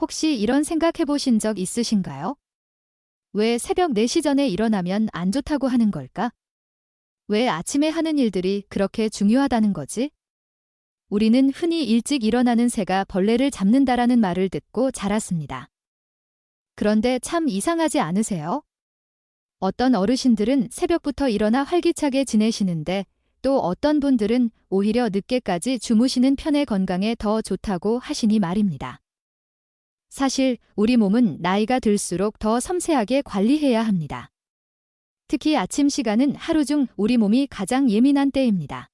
혹시 이런 생각 해보신 적 있으신가요? 왜 새벽 4시 전에 일어나면 안 좋다고 하는 걸까? 왜 아침에 하는 일들이 그렇게 중요하다는 거지? 우리는 흔히 일찍 일어나는 새가 벌레를 잡는다라는 말을 듣고 자랐습니다. 그런데 참 이상하지 않으세요? 어떤 어르신들은 새벽부터 일어나 활기차게 지내시는데 또 어떤 분들은 오히려 늦게까지 주무시는 편의 건강에 더 좋다고 하시니 말입니다. 사실 우리 몸은 나이가 들수록 더 섬세하게 관리해야 합니다. 특히 아침 시간은 하루 중 우리 몸이 가장 예민한 때입니다.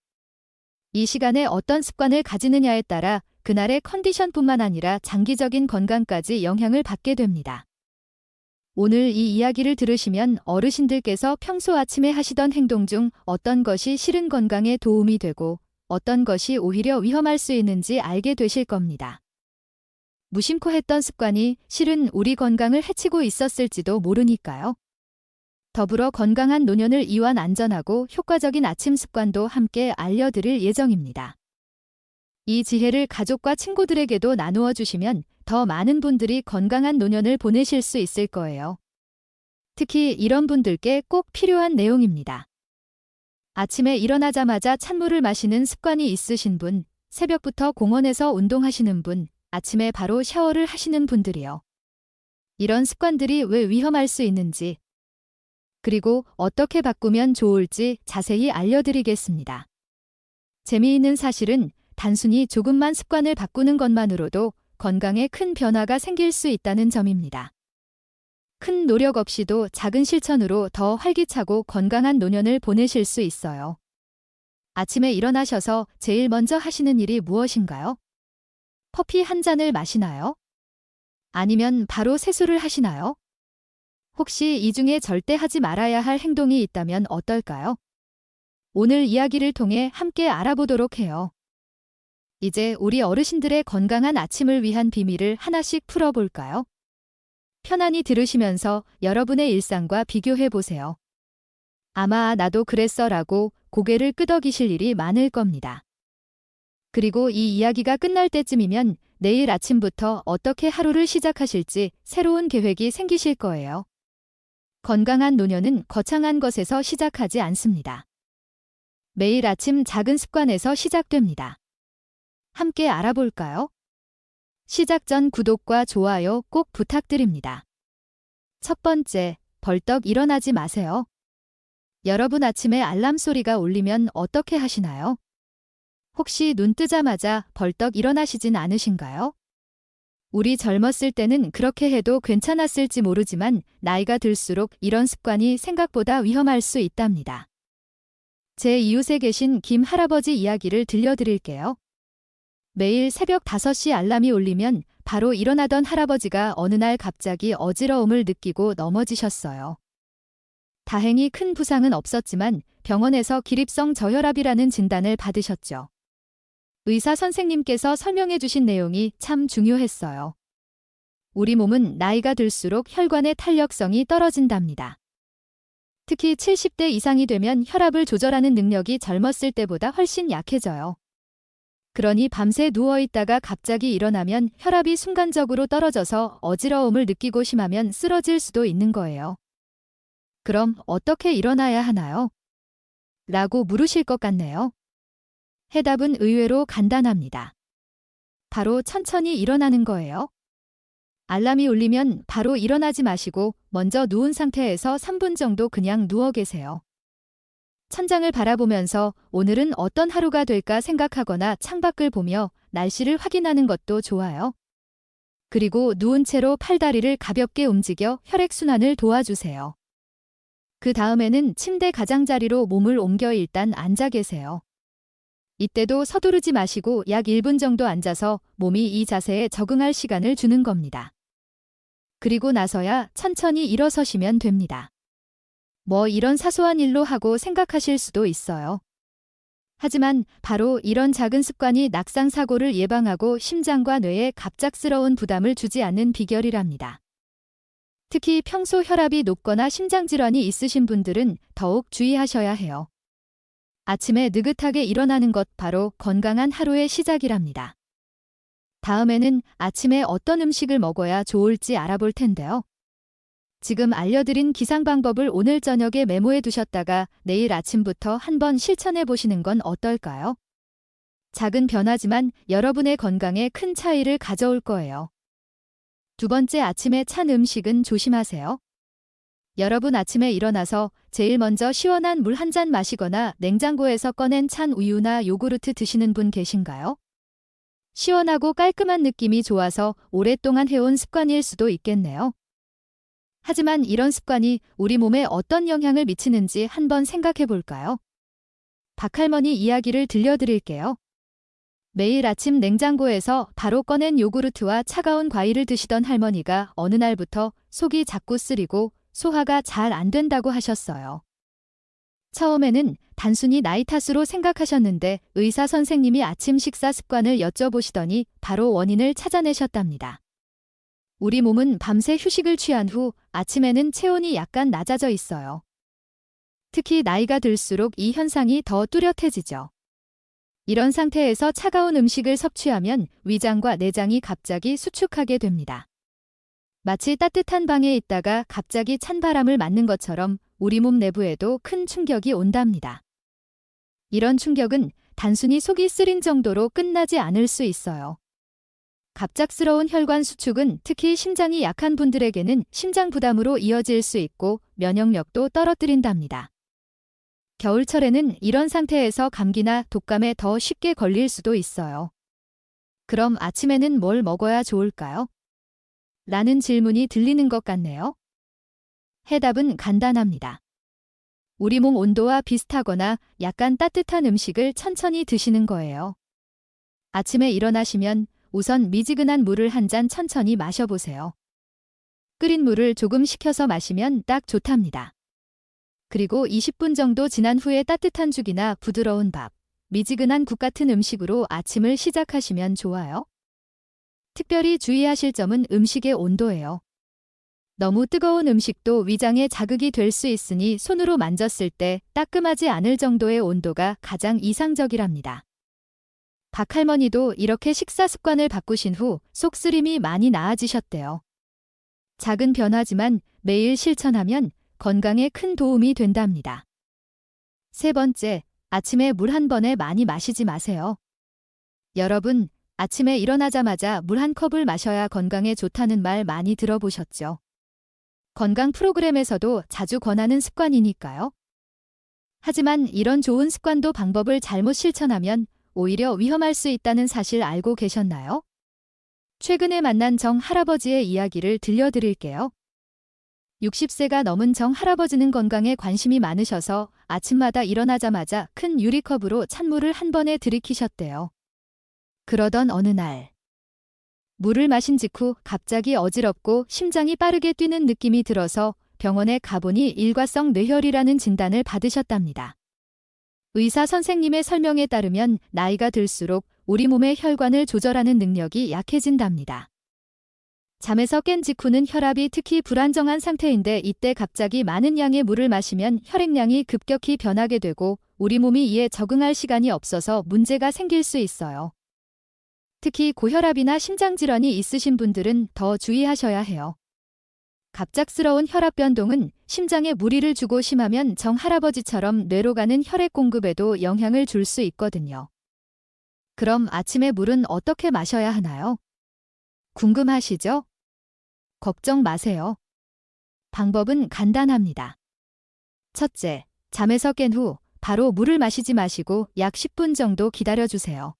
이 시간에 어떤 습관을 가지느냐에 따라 그날의 컨디션뿐만 아니라 장기적인 건강까지 영향을 받게 됩니다. 오늘 이 이야기를 들으시면 어르신들께서 평소 아침에 하시던 행동 중 어떤 것이 실은 건강에 도움이 되고 어떤 것이 오히려 위험할 수 있는지 알게 되실 겁니다. 무심코 했던 습관이 실은 우리 건강을 해치고 있었을지도 모르니까요. 더불어 건강한 노년을 위한 안전하고 효과적인 아침 습관도 함께 알려드릴 예정입니다. 이 지혜를 가족과 친구들에게도 나누어 주시면 더 많은 분들이 건강한 노년을 보내실 수 있을 거예요. 특히 이런 분들께 꼭 필요한 내용입니다. 아침에 일어나자마자 찬물을 마시는 습관이 있으신 분, 새벽부터 공원에서 운동하시는 분, 아침에 바로 샤워를 하시는 분들이요. 이런 습관들이 왜 위험할 수 있는지, 그리고 어떻게 바꾸면 좋을지 자세히 알려드리겠습니다. 재미있는 사실은 단순히 조금만 습관을 바꾸는 것만으로도 건강에 큰 변화가 생길 수 있다는 점입니다. 큰 노력 없이도 작은 실천으로 더 활기차고 건강한 노년을 보내실 수 있어요. 아침에 일어나셔서 제일 먼저 하시는 일이 무엇인가요? 커피 한 잔을 마시나요? 아니면 바로 세수를 하시나요? 혹시 이 중에 절대 하지 말아야 할 행동이 있다면 어떨까요? 오늘 이야기를 통해 함께 알아보도록 해요. 이제 우리 어르신들의 건강한 아침을 위한 비밀을 하나씩 풀어볼까요? 편안히 들으시면서 여러분의 일상과 비교해 보세요. 아마 나도 그랬어 라고 고개를 끄덕이실 일이 많을 겁니다. 그리고 이 이야기가 끝날 때쯤이면 내일 아침부터 어떻게 하루를 시작하실지 새로운 계획이 생기실 거예요. 건강한 노년은 거창한 것에서 시작하지 않습니다. 매일 아침 작은 습관에서 시작됩니다. 함께 알아볼까요? 시작 전 구독과 좋아요 꼭 부탁드립니다. 첫 번째, 벌떡 일어나지 마세요. 여러분 아침에 알람 소리가 울리면 어떻게 하시나요? 혹시 눈 뜨자마자 벌떡 일어나시진 않으신가요? 우리 젊었을 때는 그렇게 해도 괜찮았을지 모르지만 나이가 들수록 이런 습관이 생각보다 위험할 수 있답니다. 제 이웃에 계신 김 할아버지 이야기를 들려드릴게요. 매일 새벽 5시 알람이 울리면 바로 일어나던 할아버지가 어느 날 갑자기 어지러움을 느끼고 넘어지셨어요. 다행히 큰 부상은 없었지만 병원에서 기립성 저혈압이라는 진단을 받으셨죠. 의사 선생님께서 설명해 주신 내용이 참 중요했어요. 우리 몸은 나이가 들수록 혈관의 탄력성이 떨어진답니다. 특히 70대 이상이 되면 혈압을 조절하는 능력이 젊었을 때보다 훨씬 약해져요. 그러니 밤새 누워있다가 갑자기 일어나면 혈압이 순간적으로 떨어져서 어지러움을 느끼고 심하면 쓰러질 수도 있는 거예요. 그럼 어떻게 일어나야 하나요? 라고 물으실 것 같네요. 해답은 의외로 간단합니다. 바로 천천히 일어나는 거예요. 알람이 울리면 바로 일어나지 마시고 먼저 누운 상태에서 3분 정도 그냥 누워 계세요. 천장을 바라보면서 오늘은 어떤 하루가 될까 생각하거나 창밖을 보며 날씨를 확인하는 것도 좋아요. 그리고 누운 채로 팔다리를 가볍게 움직여 혈액순환을 도와주세요. 그 다음에는 침대 가장자리로 몸을 옮겨 일단 앉아 계세요. 이때도 서두르지 마시고 약 1분 정도 앉아서 몸이 이 자세에 적응할 시간을 주는 겁니다. 그리고 나서야 천천히 일어서시면 됩니다. 뭐 이런 사소한 일로 하고 생각하실 수도 있어요. 하지만 바로 이런 작은 습관이 낙상 사고를 예방하고 심장과 뇌에 갑작스러운 부담을 주지 않는 비결이랍니다. 특히 평소 혈압이 높거나 심장질환이 있으신 분들은 더욱 주의하셔야 해요. 아침에 느긋하게 일어나는 것 바로 건강한 하루의 시작이랍니다. 다음에는 아침에 어떤 음식을 먹어야 좋을지 알아볼 텐데요. 지금 알려드린 기상 방법을 오늘 저녁에 메모해 두셨다가 내일 아침부터 한번 실천해 보시는 건 어떨까요? 작은 변화지만 여러분의 건강에 큰 차이를 가져올 거예요. 두 번째, 아침에 찬 음식은 조심하세요. 여러분 아침에 일어나서 제일 먼저 시원한 물 한 잔 마시거나 냉장고에서 꺼낸 찬 우유나 요구르트 드시는 분 계신가요? 시원하고 깔끔한 느낌이 좋아서 오랫동안 해온 습관일 수도 있겠네요. 하지만 이런 습관이 우리 몸에 어떤 영향을 미치는지 한번 생각해 볼까요? 박할머니 이야기를 들려드릴게요. 매일 아침 냉장고에서 바로 꺼낸 요구르트와 차가운 과일을 드시던 할머니가 어느 날부터 속이 자꾸 쓰리고 소화가 잘 안 된다고 하셨어요. 처음에는 단순히 나이 탓으로 생각하셨는데 의사 선생님이 아침 식사 습관을 여쭤보시더니 바로 원인을 찾아내셨답니다. 우리 몸은 밤새 휴식을 취한 후 아침에는 체온이 약간 낮아져 있어요. 특히 나이가 들수록 이 현상이 더 뚜렷해지죠. 이런 상태에서 차가운 음식을 섭취하면 위장과 내장이 갑자기 수축하게 됩니다. 마치 따뜻한 방에 있다가 갑자기 찬바람을 맞는 것처럼 우리 몸 내부에도 큰 충격이 온답니다. 이런 충격은 단순히 속이 쓰린 정도로 끝나지 않을 수 있어요. 갑작스러운 혈관 수축은 특히 심장이 약한 분들에게는 심장 부담으로 이어질 수 있고 면역력도 떨어뜨린답니다. 겨울철에는 이런 상태에서 감기나 독감에 더 쉽게 걸릴 수도 있어요. 그럼 아침에는 뭘 먹어야 좋을까요? 라는 질문이 들리는 것 같네요. 해답은 간단합니다. 우리 몸 온도와 비슷하거나 약간 따뜻한 음식을 천천히 드시는 거예요. 아침에 일어나시면 우선 미지근한 물을 한 잔 천천히 마셔보세요. 끓인 물을 조금 식혀서 마시면 딱 좋답니다. 그리고 20분 정도 지난 후에 따뜻한 죽이나 부드러운 밥, 미지근한 국 같은 음식으로 아침을 시작하시면 좋아요. 특별히 주의하실 점은 음식의 온도예요. 너무 뜨거운 음식도 위장에 자극이 될 수 있으니 손으로 만졌을 때 따끔하지 않을 정도의 온도가 가장 이상적이랍니다. 박할머니도 이렇게 식사 습관을 바꾸신 후 속쓰림이 많이 나아지셨대요. 작은 변화지만 매일 실천하면 건강에 큰 도움이 된답니다. 세 번째, 아침에 물 한 번에 많이 마시지 마세요. 여러분, 아침에 일어나자마자 물 한 컵을 마셔야 건강에 좋다는 말 많이 들어보셨죠? 건강 프로그램에서도 자주 권하는 습관이니까요. 하지만 이런 좋은 습관도 방법을 잘못 실천하면 오히려 위험할 수 있다는 사실 알고 계셨나요? 최근에 만난 정 할아버지의 이야기를 들려드릴게요. 60세가 넘은 정 할아버지는 건강에 관심이 많으셔서 아침마다 일어나자마자 큰 유리컵으로 찬물을 한 번에 들이키셨대요. 그러던 어느 날, 물을 마신 직후 갑자기 어지럽고 심장이 빠르게 뛰는 느낌이 들어서 병원에 가보니 일과성 뇌혈이라는 진단을 받으셨답니다. 의사 선생님의 설명에 따르면 나이가 들수록 우리 몸의 혈관을 조절하는 능력이 약해진답니다. 잠에서 깬 직후는 혈압이 특히 불안정한 상태인데 이때 갑자기 많은 양의 물을 마시면 혈액량이 급격히 변하게 되고 우리 몸이 이에 적응할 시간이 없어서 문제가 생길 수 있어요. 특히 고혈압이나 심장질환이 있으신 분들은 더 주의하셔야 해요. 갑작스러운 혈압 변동은 심장에 무리를 주고 심하면 정 할아버지처럼 뇌로 가는 혈액 공급에도 영향을 줄 수 있거든요. 그럼 아침에 물은 어떻게 마셔야 하나요? 궁금하시죠? 걱정 마세요. 방법은 간단합니다. 첫째, 잠에서 깬 후 바로 물을 마시지 마시고 약 10분 정도 기다려주세요.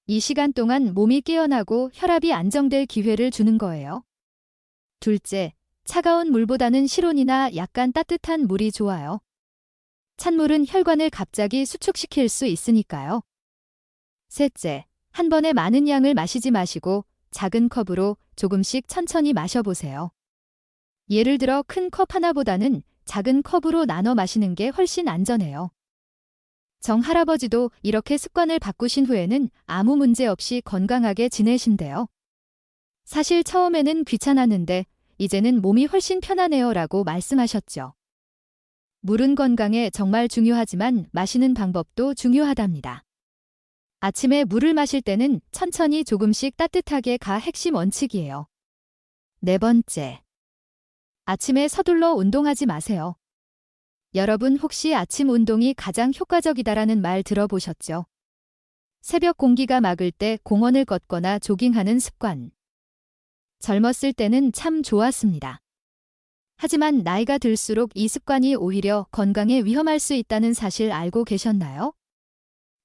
이 시간 동안 몸이 깨어나고 혈압이 안정될 기회를 주는 거예요. 둘째, 차가운 물보다는 실온이나 약간 따뜻한 물이 좋아요. 찬물은 혈관을 갑자기 수축시킬 수 있으니까요. 셋째, 한 번에 많은 양을 마시지 마시고 작은 컵으로 조금씩 천천히 마셔보세요. 예를 들어 큰 컵 하나보다는 작은 컵으로 나눠 마시는 게 훨씬 안전해요. 정 할아버지도 이렇게 습관을 바꾸신 후에는 아무 문제 없이 건강하게 지내신대요. 사실 처음에는 귀찮았는데 이제는 몸이 훨씬 편하네요 라고 말씀하셨죠. 물은 건강에 정말 중요하지만 마시는 방법도 중요하답니다. 아침에 물을 마실 때는 천천히 조금씩 따뜻하게 가 핵심 원칙이에요. 네 번째. 아침에 서둘러 운동하지 마세요. 여러분 혹시 아침 운동이 가장 효과적이다라는 말 들어보셨죠? 새벽 공기가 맑을 때 공원을 걷거나 조깅하는 습관. 젊었을 때는 참 좋았습니다. 하지만 나이가 들수록 이 습관이 오히려 건강에 위험할 수 있다는 사실 알고 계셨나요?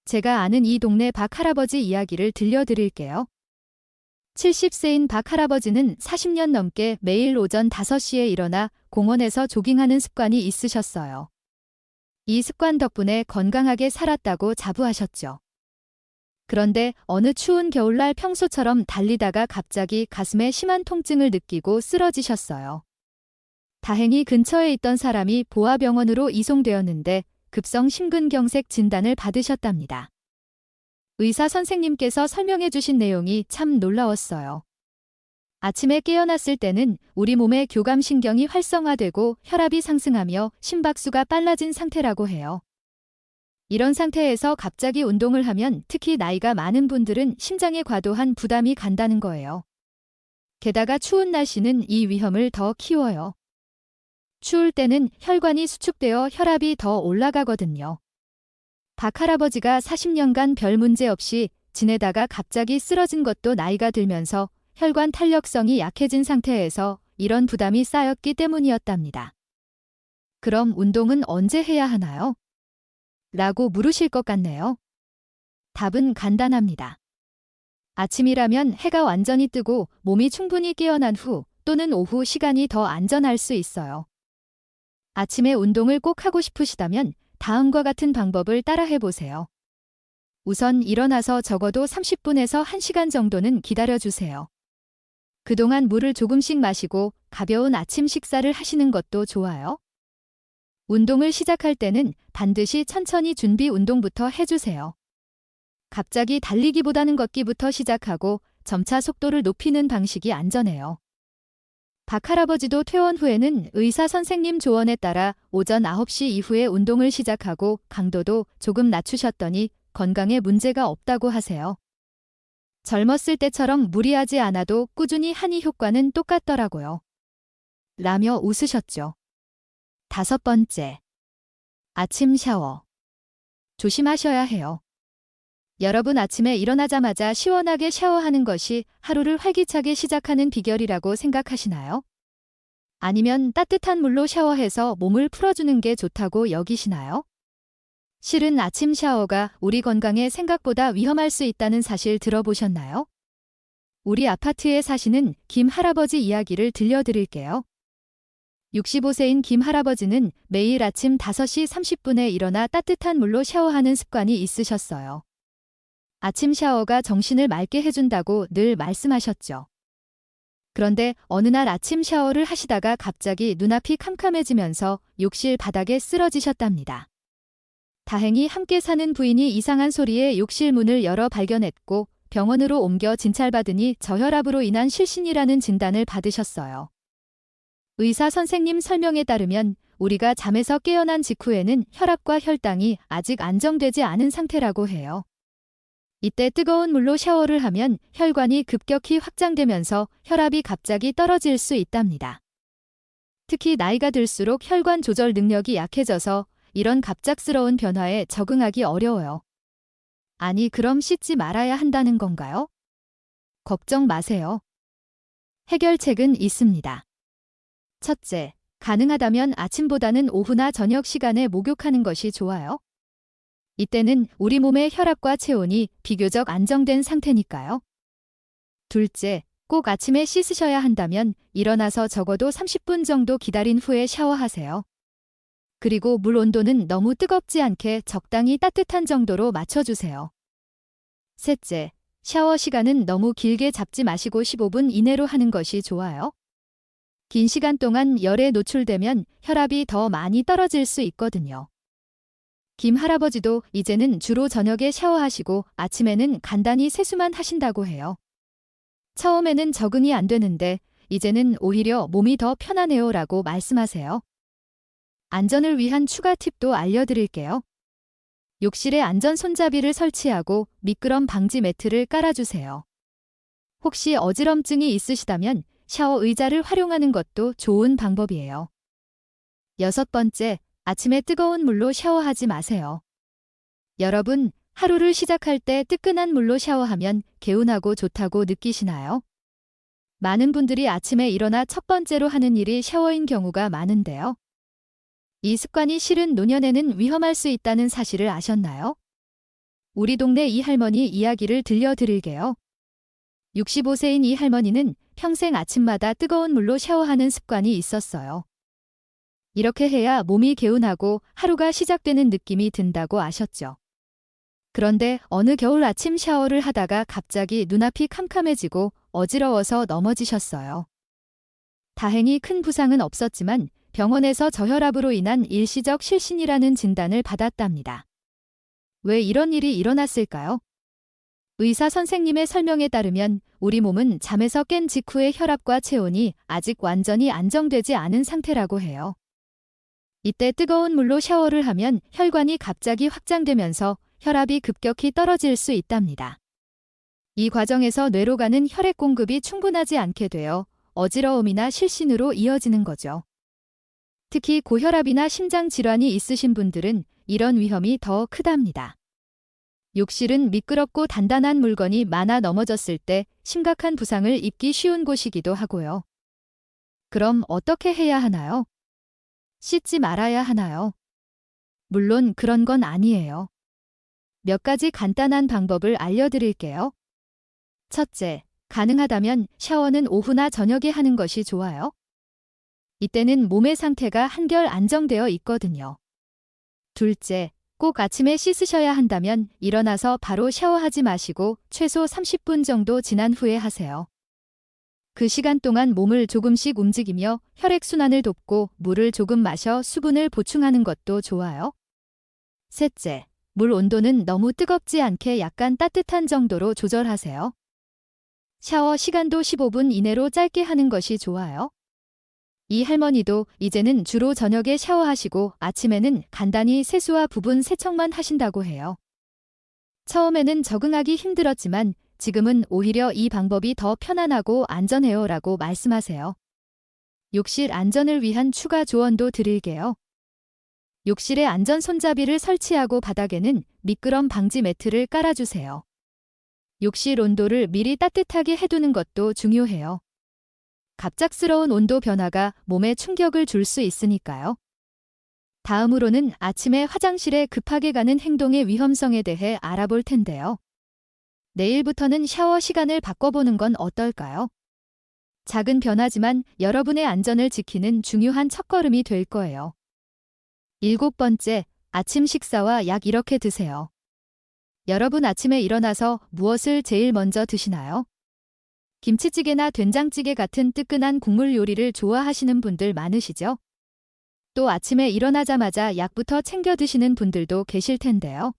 제가 아는 이 동네 박 할아버지 이야기를 들려드릴게요. 70세인 박 할아버지는 40년 넘게 매일 오전 5시에 일어나 공원에서 조깅하는 습관이 있으셨어요. 이 습관 덕분에 건강하게 살았다고 자부하셨죠. 그런데 어느 추운 겨울날 평소처럼 달리다가 갑자기 가슴에 심한 통증을 느끼고 쓰러지셨어요. 다행히 근처에 있던 사람이 보아병원으로 이송되었는데 급성 심근경색 진단을 받으셨답니다. 의사 선생님께서 설명해 주신 내용이 참 놀라웠어요. 아침에 깨어났을 때는 우리 몸의 교감신경이 활성화되고 혈압이 상승하며 심박수가 빨라진 상태라고 해요. 이런 상태에서 갑자기 운동을 하면 특히 나이가 많은 분들은 심장에 과도한 부담이 간다는 거예요. 게다가 추운 날씨는 이 위험을 더 키워요. 추울 때는 혈관이 수축되어 혈압이 더 올라가거든요. 박 할아버지가 40년간 별 문제 없이 지내다가 갑자기 쓰러진 것도 나이가 들면서 혈관 탄력성이 약해진 상태에서 이런 부담이 쌓였기 때문이었답니다. 그럼 운동은 언제 해야 하나요? 라고 물으실 것 같네요. 답은 간단합니다. 아침이라면 해가 완전히 뜨고 몸이 충분히 깨어난 후 또는 오후 시간이 더 안전할 수 있어요. 아침에 운동을 꼭 하고 싶으시다면 다음과 같은 방법을 따라해 보세요. 우선 일어나서 적어도 30분에서 1시간 정도는 기다려주세요. 그동안 물을 조금씩 마시고 가벼운 아침 식사를 하시는 것도 좋아요. 운동을 시작할 때는 반드시 천천히 준비 운동부터 해주세요. 갑자기 달리기보다는 걷기부터 시작하고 점차 속도를 높이는 방식이 안전해요. 박 할아버지도 퇴원 후에는 의사 선생님 조언에 따라 오전 9시 이후에 운동을 시작하고 강도도 조금 낮추셨더니 건강에 문제가 없다고 하세요. 젊었을 때처럼 무리하지 않아도 꾸준히 하니 효과는 똑같더라고요. 라며 웃으셨죠. 5번째. 아침 샤워. 조심하셔야 해요. 여러분 아침에 일어나자마자 시원하게 샤워하는 것이 하루를 활기차게 시작하는 비결이라고 생각하시나요? 아니면 따뜻한 물로 샤워해서 몸을 풀어주는 게 좋다고 여기시나요? 실은 아침 샤워가 우리 건강에 생각보다 위험할 수 있다는 사실 들어보셨나요? 우리 아파트에 사시는 김 할아버지 이야기를 들려드릴게요. 65세인 김 할아버지는 매일 아침 5시 30분에 일어나 따뜻한 물로 샤워하는 습관이 있으셨어요. 아침 샤워가 정신을 맑게 해준다고 늘 말씀하셨죠. 그런데 어느 날 아침 샤워를 하시다가 갑자기 눈앞이 캄캄해지면서 욕실 바닥에 쓰러지셨답니다. 다행히 함께 사는 부인이 이상한 소리에 욕실 문을 열어 발견했고 병원으로 옮겨 진찰받으니 저혈압으로 인한 실신이라는 진단을 받으셨어요. 의사 선생님 설명에 따르면 우리가 잠에서 깨어난 직후에는 혈압과 혈당이 아직 안정되지 않은 상태라고 해요. 이때 뜨거운 물로 샤워를 하면 혈관이 급격히 확장되면서 혈압이 갑자기 떨어질 수 있답니다. 특히 나이가 들수록 혈관 조절 능력이 약해져서 이런 갑작스러운 변화에 적응하기 어려워요. 아니, 그럼 씻지 말아야 한다는 건가요? 걱정 마세요. 해결책은 있습니다. 첫째, 가능하다면 아침보다는 오후나 저녁 시간에 목욕하는 것이 좋아요. 이때는 우리 몸의 혈압과 체온이 비교적 안정된 상태니까요. 둘째, 꼭 아침에 씻으셔야 한다면 일어나서 적어도 30분 정도 기다린 후에 샤워하세요. 그리고 물 온도는 너무 뜨겁지 않게 적당히 따뜻한 정도로 맞춰주세요. 셋째, 샤워 시간은 너무 길게 잡지 마시고 15분 이내로 하는 것이 좋아요. 긴 시간 동안 열에 노출되면 혈압이 더 많이 떨어질 수 있거든요. 김 할아버지도 이제는 주로 저녁에 샤워하시고 아침에는 간단히 세수만 하신다고 해요. 처음에는 적응이 안 되는데 이제는 오히려 몸이 더 편하네요 라고 말씀하세요. 안전을 위한 추가 팁도 알려드릴게요. 욕실에 안전 손잡이를 설치하고 미끄럼 방지 매트를 깔아주세요. 혹시 어지럼증이 있으시다면 샤워 의자를 활용하는 것도 좋은 방법이에요. 6번째, 아침에 뜨거운 물로 샤워하지 마세요. 여러분, 하루를 시작할 때 뜨끈한 물로 샤워하면 개운하고 좋다고 느끼시나요? 많은 분들이 아침에 일어나 첫 번째로 하는 일이 샤워인 경우가 많은데요. 이 습관이 실은 노년에는 위험할 수 있다는 사실을 아셨나요? 우리 동네 이 할머니 이야기를 들려드릴게요. 65세인 이 할머니는 평생 아침마다 뜨거운 물로 샤워하는 습관이 있었어요. 이렇게 해야 몸이 개운하고 하루가 시작되는 느낌이 든다고 아셨죠. 그런데 어느 겨울 아침 샤워를 하다가 갑자기 눈앞이 캄캄해지고 어지러워서 넘어지셨어요. 다행히 큰 부상은 없었지만 병원에서 저혈압으로 인한 일시적 실신이라는 진단을 받았답니다. 왜 이런 일이 일어났을까요? 의사 선생님의 설명에 따르면 우리 몸은 잠에서 깬 직후의 혈압과 체온이 아직 완전히 안정되지 않은 상태라고 해요. 이때 뜨거운 물로 샤워를 하면 혈관이 갑자기 확장되면서 혈압이 급격히 떨어질 수 있답니다. 이 과정에서 뇌로 가는 혈액 공급이 충분하지 않게 되어 어지러움이나 실신으로 이어지는 거죠. 특히 고혈압이나 심장 질환이 있으신 분들은 이런 위험이 더 크답니다. 욕실은 미끄럽고 단단한 물건이 많아 넘어졌을 때 심각한 부상을 입기 쉬운 곳이기도 하고요. 그럼 어떻게 해야 하나요? 씻지 말아야 하나요? 물론 그런 건 아니에요. 몇 가지 간단한 방법을 알려드릴게요. 첫째, 가능하다면 샤워는 오후나 저녁에 하는 것이 좋아요. 이때는 몸의 상태가 한결 안정되어 있거든요. 둘째, 꼭 아침에 씻으셔야 한다면 일어나서 바로 샤워하지 마시고 최소 30분 정도 지난 후에 하세요. 그 시간 동안 몸을 조금씩 움직이며 혈액순환을 돕고 물을 조금 마셔 수분을 보충하는 것도 좋아요. 셋째, 물 온도는 너무 뜨겁지 않게 약간 따뜻한 정도로 조절하세요. 샤워 시간도 15분 이내로 짧게 하는 것이 좋아요. 이 할머니도 이제는 주로 저녁에 샤워하시고 아침에는 간단히 세수와 부분 세척만 하신다고 해요. 처음에는 적응하기 힘들었지만 지금은 오히려 이 방법이 더 편안하고 안전해요 라고 말씀하세요. 욕실 안전을 위한 추가 조언도 드릴게요. 욕실에 안전 손잡이를 설치하고 바닥에는 미끄럼 방지 매트를 깔아주세요. 욕실 온도를 미리 따뜻하게 해두는 것도 중요해요. 갑작스러운 온도 변화가 몸에 충격을 줄 수 있으니까요. 다음으로는 아침에 화장실에 급하게 가는 행동의 위험성에 대해 알아볼 텐데요. 내일부터는 샤워 시간을 바꿔보는 건 어떨까요? 작은 변화지만 여러분의 안전을 지키는 중요한 첫걸음이 될 거예요. 7번째, 아침 식사와 약 이렇게 드세요. 여러분 아침에 일어나서 무엇을 제일 먼저 드시나요? 김치찌개나 된장찌개 같은 뜨끈한 국물 요리를 좋아하시는 분들 많으시죠? 또 아침에 일어나자마자 약부터 챙겨 드시는 분들도 계실 텐데요.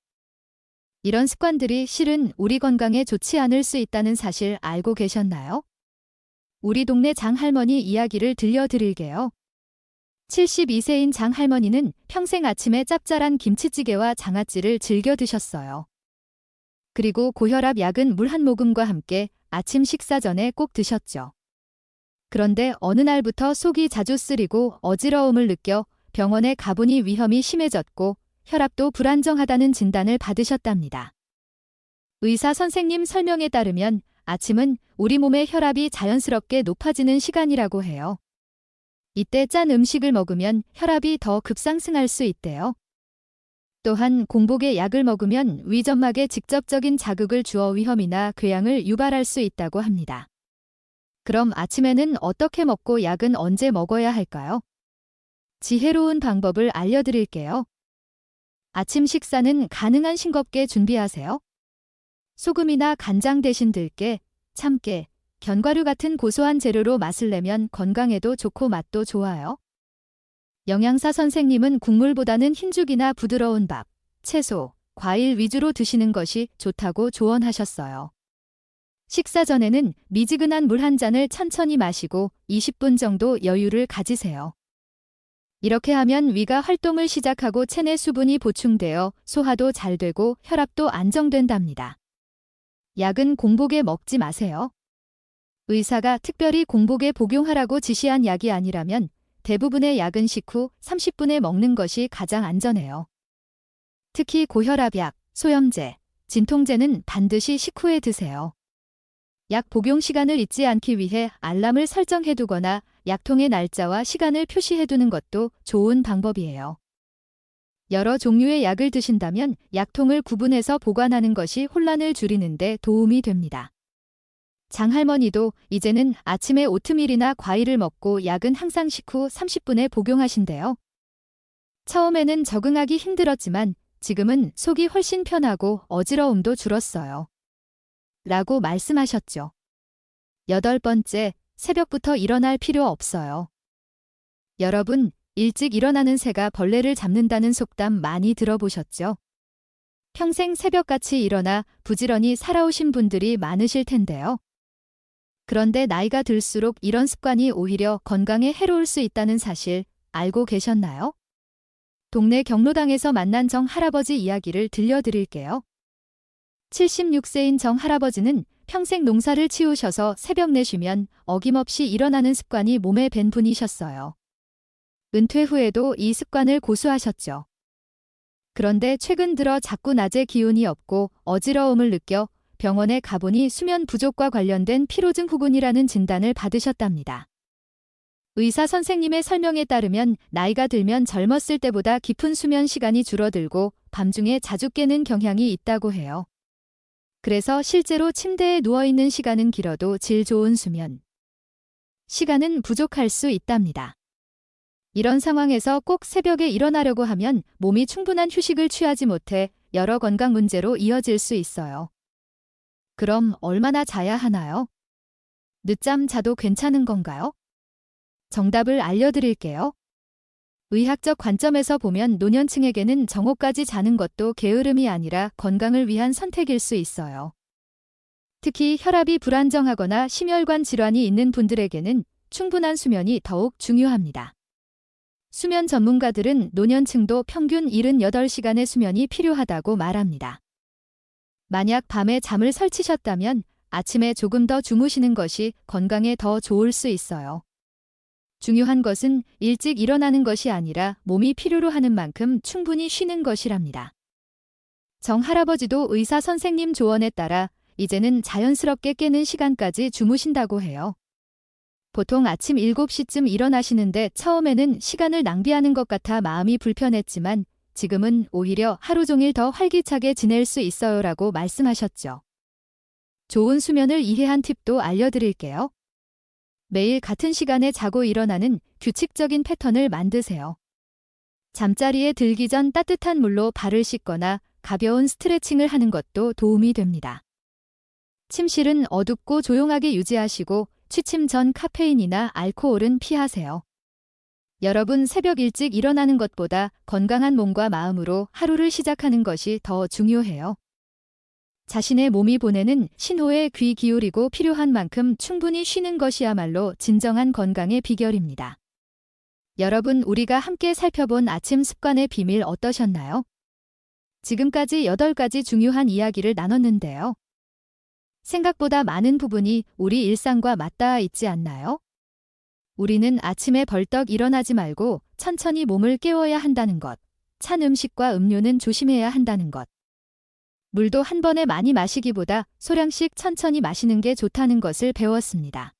이런 습관들이 실은 우리 건강에 좋지 않을 수 있다는 사실 알고 계셨나요? 우리 동네 장할머니 이야기를 들려드릴게요. 72세인 장할머니는 평생 아침에 짭짤한 김치찌개와 장아찌를 즐겨 드셨어요. 그리고 고혈압 약은 물 한 모금과 함께 아침 식사 전에 꼭 드셨죠. 그런데 어느 날부터 속이 자주 쓰리고 어지러움을 느껴 병원에 가보니 위험이 심해졌고 혈압도 불안정하다는 진단을 받으셨답니다. 의사 선생님 설명에 따르면 아침은 우리 몸의 혈압이 자연스럽게 높아지는 시간이라고 해요. 이때 짠 음식을 먹으면 혈압이 더 급상승할 수 있대요. 또한 공복에 약을 먹으면 위점막에 직접적인 자극을 주어 위험이나 궤양을 유발할 수 있다고 합니다. 그럼 아침에는 어떻게 먹고 약은 언제 먹어야 할까요? 지혜로운 방법을 알려드릴게요. 아침 식사는 가능한 싱겁게 준비하세요. 소금이나 간장 대신 들깨, 참깨, 견과류 같은 고소한 재료로 맛을 내면 건강에도 좋고 맛도 좋아요. 영양사 선생님은 국물보다는 흰죽이나 부드러운 밥, 채소, 과일 위주로 드시는 것이 좋다고 조언하셨어요. 식사 전에는 미지근한 물 한 잔을 천천히 마시고 20분 정도 여유를 가지세요. 이렇게 하면 위가 활동을 시작하고 체내 수분이 보충되어 소화도 잘 되고 혈압도 안정된답니다. 약은 공복에 먹지 마세요. 의사가 특별히 공복에 복용하라고 지시한 약이 아니라면 대부분의 약은 식후 30분에 먹는 것이 가장 안전해요. 특히 고혈압약, 소염제, 진통제는 반드시 식후에 드세요. 약 복용 시간을 잊지 않기 위해 알람을 설정해두거나 약통의 날짜와 시간을 표시해두는 것도 좋은 방법이에요. 여러 종류의 약을 드신다면 약통을 구분해서 보관하는 것이 혼란을 줄이는 데 도움이 됩니다. 장할머니도 이제는 아침에 오트밀이나 과일을 먹고 약은 항상 식후 30분에 복용하신대요. 처음에는 적응하기 힘들었지만 지금은 속이 훨씬 편하고 어지러움도 줄었어요. 라고 말씀하셨죠. 8번째, 새벽부터 일어날 필요 없어요. 여러분, 일찍 일어나는 새가 벌레를 잡는다는 속담 많이 들어보셨죠? 평생 새벽같이 일어나 부지런히 살아오신 분들이 많으실 텐데요. 그런데 나이가 들수록 이런 습관이 오히려 건강에 해로울 수 있다는 사실 알고 계셨나요? 동네 경로당에서 만난 정 할아버지 이야기를 들려드릴게요. 76세인 정 할아버지는 평생 농사를 치우셔서 새벽 4시면 어김없이 일어나는 습관이 몸에 밴 분이셨어요. 은퇴 후에도 이 습관을 고수하셨죠. 그런데 최근 들어 자꾸 낮에 기운이 없고 어지러움을 느껴 병원에 가보니 수면 부족과 관련된 피로증 후군이라는 진단을 받으셨답니다. 의사 선생님의 설명에 따르면 나이가 들면 젊었을 때보다 깊은 수면 시간이 줄어들고 밤중에 자주 깨는 경향이 있다고 해요. 그래서 실제로 침대에 누워있는 시간은 길어도 질 좋은 수면 시간은 부족할 수 있답니다. 이런 상황에서 꼭 새벽에 일어나려고 하면 몸이 충분한 휴식을 취하지 못해 여러 건강 문제로 이어질 수 있어요. 그럼 얼마나 자야 하나요? 늦잠 자도 괜찮은 건가요? 정답을 알려드릴게요. 의학적 관점에서 보면 노년층에게는 정오까지 자는 것도 게으름이 아니라 건강을 위한 선택일 수 있어요. 특히 혈압이 불안정하거나 심혈관 질환이 있는 분들에게는 충분한 수면이 더욱 중요합니다. 수면 전문가들은 노년층도 평균 78시간의 수면이 필요하다고 말합니다. 만약 밤에 잠을 설치셨다면 아침에 조금 더 주무시는 것이 건강에 더 좋을 수 있어요. 중요한 것은 일찍 일어나는 것이 아니라 몸이 필요로 하는 만큼 충분히 쉬는 것이랍니다. 정 할아버지도 의사 선생님 조언에 따라 이제는 자연스럽게 깨는 시간까지 주무신다고 해요. 보통 아침 7시쯤 일어나시는데 처음에는 시간을 낭비하는 것 같아 마음이 불편했지만 지금은 오히려 하루 종일 더 활기차게 지낼 수 있어요라고 말씀하셨죠. 좋은 수면을 이해한 팁도 알려드릴게요. 매일 같은 시간에 자고 일어나는 규칙적인 패턴을 만드세요. 잠자리에 들기 전 따뜻한 물로 발을 씻거나 가벼운 스트레칭을 하는 것도 도움이 됩니다. 침실은 어둡고 조용하게 유지하시고 취침 전 카페인이나 알코올은 피하세요. 여러분 새벽 일찍 일어나는 것보다 건강한 몸과 마음으로 하루를 시작하는 것이 더 중요해요. 자신의 몸이 보내는 신호에 귀 기울이고 필요한 만큼 충분히 쉬는 것이야말로 진정한 건강의 비결입니다. 여러분 우리가 함께 살펴본 아침 습관의 비밀 어떠셨나요? 지금까지 8가지 중요한 이야기를 나눴는데요. 생각보다 많은 부분이 우리 일상과 맞닿아 있지 않나요? 우리는 아침에 벌떡 일어나지 말고 천천히 몸을 깨워야 한다는 것, 찬 음식과 음료는 조심해야 한다는 것, 물도 한 번에 많이 마시기보다 소량씩 천천히 마시는 게 좋다는 것을 배웠습니다.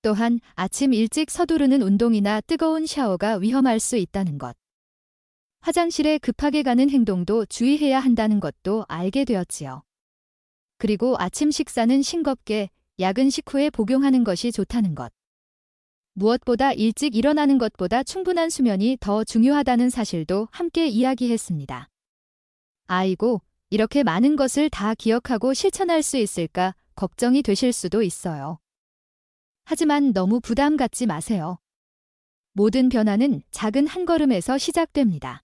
또한 아침 일찍 서두르는 운동이나 뜨거운 샤워가 위험할 수 있다는 것, 화장실에 급하게 가는 행동도 주의해야 한다는 것도 알게 되었지요. 그리고 아침 식사는 싱겁게 야근 식후에 복용하는 것이 좋다는 것. 무엇보다 일찍 일어나는 것보다 충분한 수면이 더 중요하다는 사실도 함께 이야기했습니다. 아이고, 이렇게 많은 것을 다 기억하고 실천할 수 있을까 걱정이 되실 수도 있어요. 하지만 너무 부담 갖지 마세요. 모든 변화는 작은 한 걸음에서 시작됩니다.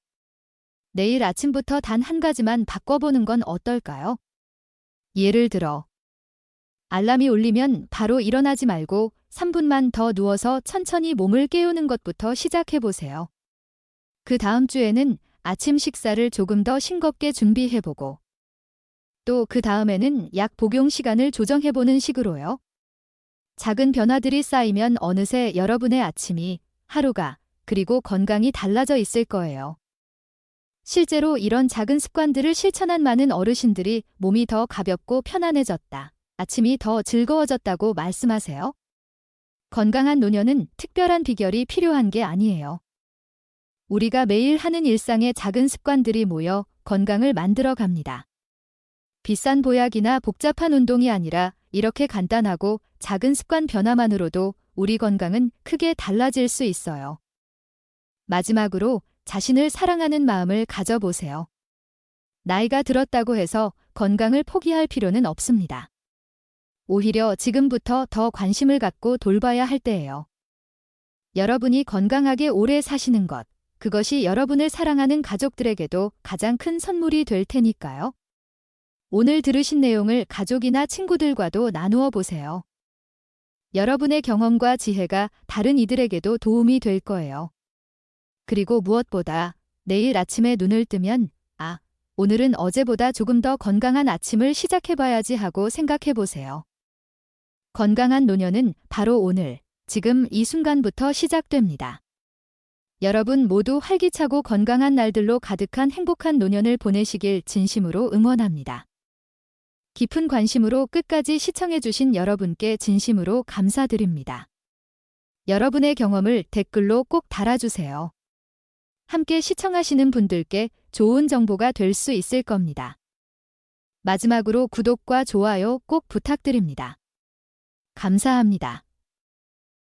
내일 아침부터 단 한 가지만 바꿔보는 건 어떨까요? 예를 들어, 알람이 울리면 바로 일어나지 말고 3분만 더 누워서 천천히 몸을 깨우는 것부터 시작해보세요. 그 다음 주에는 아침 식사를 조금 더 싱겁게 준비해보고 또 그 다음에는 약 복용 시간을 조정해보는 식으로요. 작은 변화들이 쌓이면 어느새 여러분의 아침이, 하루가, 그리고 건강이 달라져 있을 거예요. 실제로 이런 작은 습관들을 실천한 많은 어르신들이 몸이 더 가볍고 편안해졌다, 아침이 더 즐거워졌다고 말씀하세요. 건강한 노년은 특별한 비결이 필요한 게 아니에요. 우리가 매일 하는 일상의 작은 습관들이 모여 건강을 만들어 갑니다. 비싼 보약이나 복잡한 운동이 아니라 이렇게 간단하고 작은 습관 변화만으로도 우리 건강은 크게 달라질 수 있어요. 마지막으로 자신을 사랑하는 마음을 가져보세요. 나이가 들었다고 해서 건강을 포기할 필요는 없습니다. 오히려 지금부터 더 관심을 갖고 돌봐야 할 때예요. 여러분이 건강하게 오래 사시는 것, 그것이 여러분을 사랑하는 가족들에게도 가장 큰 선물이 될 테니까요. 오늘 들으신 내용을 가족이나 친구들과도 나누어 보세요. 여러분의 경험과 지혜가 다른 이들에게도 도움이 될 거예요. 그리고 무엇보다 내일 아침에 눈을 뜨면 오늘은 어제보다 조금 더 건강한 아침을 시작해봐야지 하고 생각해 보세요. 건강한 노년은 바로 오늘, 지금 이 순간부터 시작됩니다. 여러분 모두 활기차고 건강한 날들로 가득한 행복한 노년을 보내시길 진심으로 응원합니다. 깊은 관심으로 끝까지 시청해주신 여러분께 진심으로 감사드립니다. 여러분의 경험을 댓글로 꼭 달아주세요. 함께 시청하시는 분들께 좋은 정보가 될 수 있을 겁니다. 마지막으로 구독과 좋아요 꼭 부탁드립니다. 감사합니다.